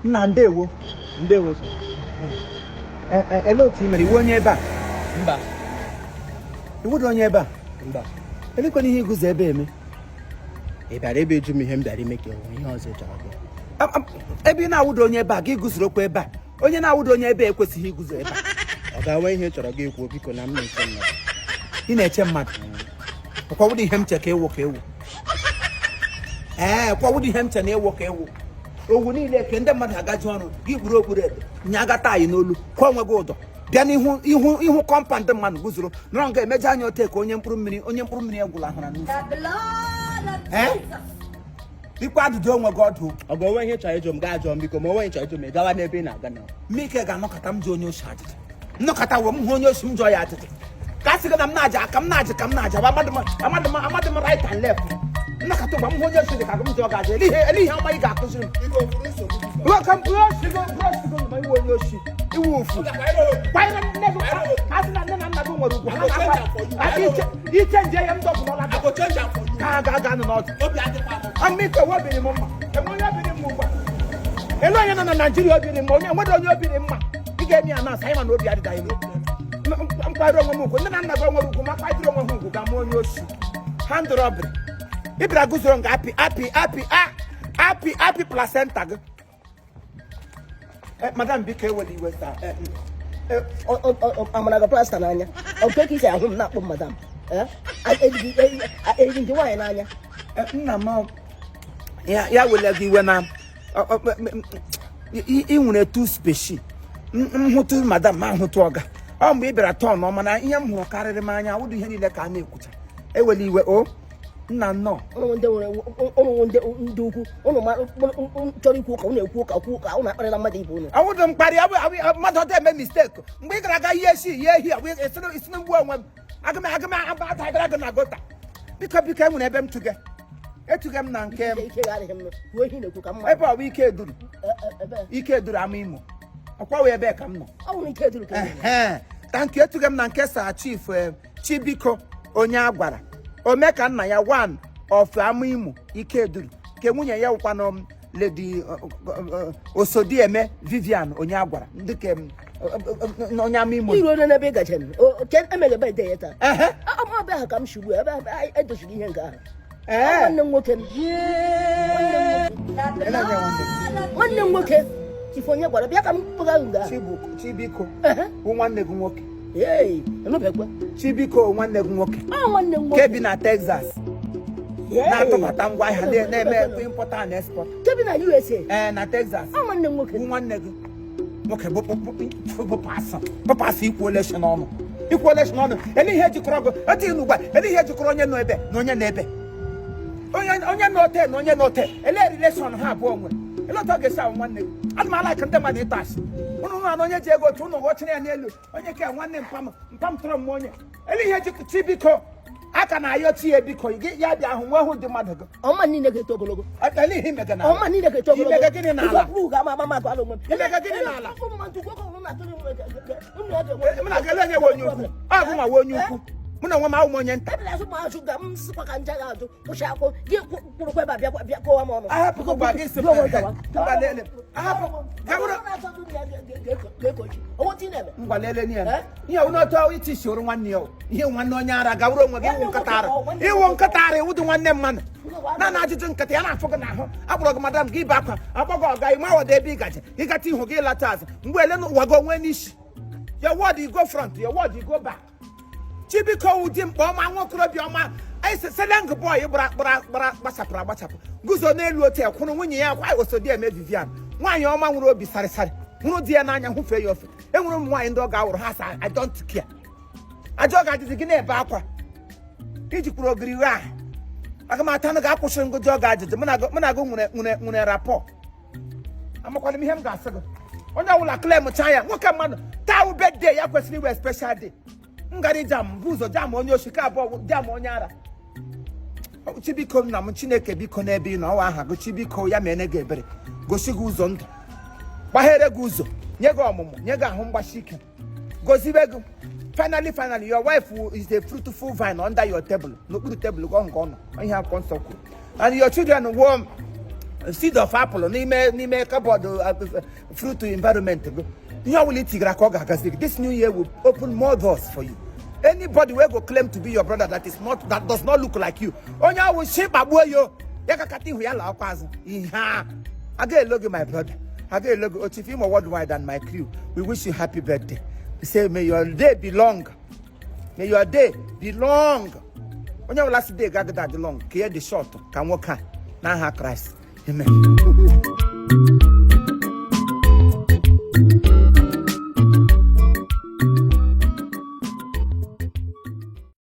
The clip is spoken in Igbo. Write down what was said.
nna ndewo ele otu i mere iwu onye ebe a Mba. iwu dị onye ebe a Mba. elekwana ihe iguzo ebe eme Ị bịara ebe eju m ihe m bịara ime ka enwe ihe ọzọ ị chọrọ gị. ebe ị na-awụdo onye ebe a gị guzorokwa ebe a onye na-awụdo onye ebe a ekwesịghị iguzo ebe a Ọ ga-enwe ihe ị chọrọ gị ikwu biko na m na-eche mmadụ. ị na-eche mmadụ ọkwawụdo ihe m che ka ewu ka ewu kwawụdo ihe m che na ewu ka ewu owu niile ke ndị mmadụ agaji ọrụ gị gburu okpuru ede nye agata anyị n'olu kwa onwe gị ụdọ bịa n'ihu kọmpand mmadụ guzoro nọrọ nga emeje anya ote ka onye mkpụrụ mmiri egwula ahụra n'ụzọ ikwe adụdụ onwe gị ọdụ Ọ ga-enwe ihe ị chọrọ ịjụ m gaa jụọ m biko ma onwe ihe ị chọrọ ịjụ m ị gawa n'ebe ị na-aga na. Mike ga-anọkọta m ji onye oshi ajụjụ nnọkọta wee m hụ onye oshi m jụọ ya ajụjụ ka a sị gị na m na-aja ka m na-aja amadị m right and left nnọkọta gwa m hụ onye oshi dị ka m jụọ ga-aja ele ihe ọma ị ga-akụziri m iwe onye oshi iwu ofu asị na nne na nna gị nwere ugwu iche nje ya m dọbụlọla ka ga nụ n'ọdụ Mike webiri m mma enwe onye obiri m ugbu a ele onye nọ na Naijiria obiri mma onye nwere onye obiri mma ị ga-eme ya na-asa anyị ma na obi adịda ime mkparị onwe m ugwu nne na nna gị nwere ugwu ma kparịrị onwe ha ugwu ga mụ onye oshi hand robbery ị bịara guzoro nga apị placenta gị madam biko ewere iwe taa amara gị plasta n'anya oke ka isi ahụ m na-akpọ madam eji ndị nwaanyị n'anya nna m ya wele gị iwe na ị nwere tu speshi nhụtụ madam ma nhụtụ ọga ọ mgbe ị bịara tọn ọma na ihe m hụrụ karịrị m anya ụdị ihe niile ka a na-ekwucha ewele iwe o nna nnọọ ụmụ ndị ukwu ụnụ chọrọ ikwu ụka ụnụ ekwu ụka ụnụ akparịla mmadụ ibe ụnụ awụdụ mkparị mmadụ ọta eme misteki mgbe ị gara aga ihe esi ihe ehi isi mgbu onwe m aga m atagara gị na gota biko enwere ebe m etuge m na nke m ebe ọ bụ ike duru ama imo ọkwa ebe ka m nọ ta nke etuge m na nke sa chief Chibiko onye a gwara ome ka nna ya one of ama imo ike duru ke nwunye ya wụkwanụ Lady Osodieme Vivian onye a gwara ndị ke onye ama imo iru onye n'ebe ị gachara emere ebe ide ya taa ọmụ ha ka m shigbu ebe edochiri ihe nke ahụ nwanne m nwoke ife onye gwara bịa ka m kpụga nga Chibiko bụ nwanne gị nwoke emebekwa Chibiko nwanne gị nwoke nke bi na Texas na-atụbata ngwa ahịa na-eme import and export nke bi na USA na Texas nwanne m nwoke bụ nwanne gị nwoke bụ pasị ikwu election ọnụ ele ihe jikọrọ gị eti n'ugba ele ihe jikọrọ onye nọ ebe na onye na-ebe onye n'ote na onye n'ote ele relation ha abụọ nwere ele otu ọ ga-esi ahụ nwanne gị ana m alaik ndị mmadụ ịta asị ụnụ nwa na onye ji ego otu ụnụ ghọchiri ya n'elu onye ka nwanne mpam tụrụ m onye ele ihe jikọchi biko aka na-ayọ chi ya biko ya bịa ahụ nwe hụ ndị mmadụ gị ọma niile ga-eto ogologo ele ihe imega na ọma niile ga-eto ogologo imega gịnị n'ala imega gịnị n'ala m na-agala onye nwe onye ukwu ọ bụ nwa nwe onye ukwu mụ na nwe m ahụ m onye nta ahapụgo gba gị ngwalele ihe ụnọtọ iti shoro nwanne ya ihe nwanne onye ara gawuru onwe gị iwu nkịta ara iwu dị nwanne mmadụ na ajụjụ nkịta ya na-afụ gị n'ahụ akpọrọ gị madam gị ibe akwa akpọgọ ọga ime awọda ebe ịgaje ịgata ihu gị lata azụ mgbe ele n'ụwa gị onwe n'isi your word you go front your word you go back Chibiko ụdị mkpa ọma nwokorobịa ọma seleng boy gbachapụrụ agbachapụ guzo n'elu otu kwụrụ nwunye ya kwa Osodieme Vivian nwaanyị ọma nwere obi sarịsarị hụrụ di ya n'anya hụfee ya ofe enwere ụmụ nwaanyị ndị ọ ga-awụrụ ha sa I don't care ajọ ga-adịzi gị na-ebe akwa iji kwuru ogiri iwe ahụ aga m ata na ga-akwụsị ngoji ọ ga-ajụjụ mụ na gị nwere rapọ amakwana m ihe m ga-asị gị onye ọbụla klem cha ya nwoke mmadụ taa ube de ya kwesịrị iwe special day ngari jam bụ ụzọ jam onye oshi ka abụọ jam onye ara Chibiko nna m Chineke biko n'ebe ị nọ ọwa aha gị Chibiko ya mene gị ebere gosi gị ụzọ ndụ gbaghere gị ụzọ nye gị ọmụmụ nye gị ahụ mgbashi ike gozibe gị finally your wife is a fruitful vine under your table n'okpuru tebụl gị ọhụ ka ọ nọ ihe akwụkwọ nsọ kwuru and your children seed of apple n'ime cupboard fruit environment go ihe ọbụla itigra ka ọ ga-agazi gị. This new year will open more doors for you. Anybody will go claim to be your brother that does not look like you, onye ahụ shipagbuo yo ya kakata ihu ya la ọkwaazụ ihe a aga elogo my brother, aga elogo Chief Imo worldwide and my crew. We wish you happy birthday. We say may your day be long, may your day be long. Onye ọbụla si day ga-agada dị long ka ihe dị short ka nwoke a n'aha Christ. Amen.